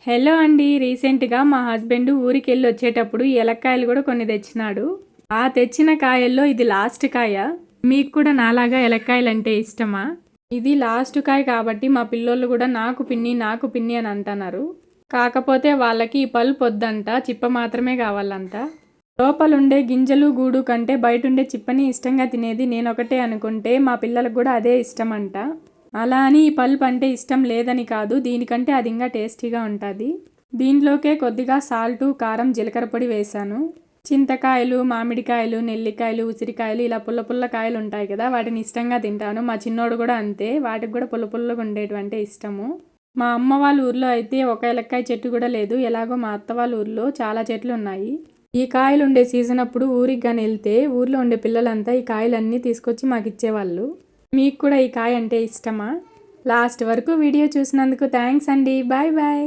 Hello అండి. రీసెంట్‌గా మా హస్బెండ్ ఊరికెళ్ళి వచ్చేటప్పుడు ఎలక్కాయలు కూడా కొన్ని తెచ్చినాడు. ఆ తెచ్చిన కాయల్లో ఇది లాస్ట్ కాయ. మీకు కూడా నాలాగా ఎలక్కాయలంటే ఇష్టమా? ఇది లాస్ట్ కాయ కాబట్టి మా పిల్లోళ్ళు కూడా నాకు పిన్ని నాకు పిన్ని అని అంటున్నారు. కాకపోతే వాళ్ళకి ఈ పల్ప్ వద్దంట, చిప్ప మాత్రమే కావాలంట. లోపలుండే గింజలు గూడు కంటే బయటుండే చిప్పని ఇష్టంగా తినేది నేనొకటే అనుకుంటే మా పిల్లలకు కూడా అదే ఇష్టమంట. అలా అని ఈ పల్ప్ అంటే ఇష్టం లేదని కాదు, దీనికంటే అది ఇంకా టేస్టీగా ఉంటుంది. దీంట్లోకే కొద్దిగా సాల్టు, కారం, జీలకర్ర పొడి వేశాను. చింతకాయలు, మామిడికాయలు, నెల్లికాయలు, ఉసిరికాయలు ఇలా పుల్ల పుల్ల కాయలు ఉంటాయి కదా, వాటిని ఇష్టంగా తింటాను. మా చిన్నోడు కూడా అంతే, వాటికి కూడా పుల్ల పుల్లగా ఉండేటివంటే ఇష్టము. మా అమ్మ వాళ్ళ ఊర్లో అయితే ఒక ఎలక్కాయ చెట్టు కూడా లేదు. ఎలాగో మా అత్త వాళ్ళ ఊర్లో చాలా చెట్లు ఉన్నాయి. ఈ కాయలు ఉండే సీజన్ అప్పుడు ఊరికి కానీ వెళ్తే ఊర్లో ఉండే పిల్లలంతా ఈ కాయలన్నీ తీసుకొచ్చి మాకు ఇచ్చేవాళ్ళు. మీకు కూడా ఈ కాయ అంటే ఇష్టమా? లాస్ట్ వరకు వీడియో చూసినందుకు థ్యాంక్స్ అండి. Bye bye.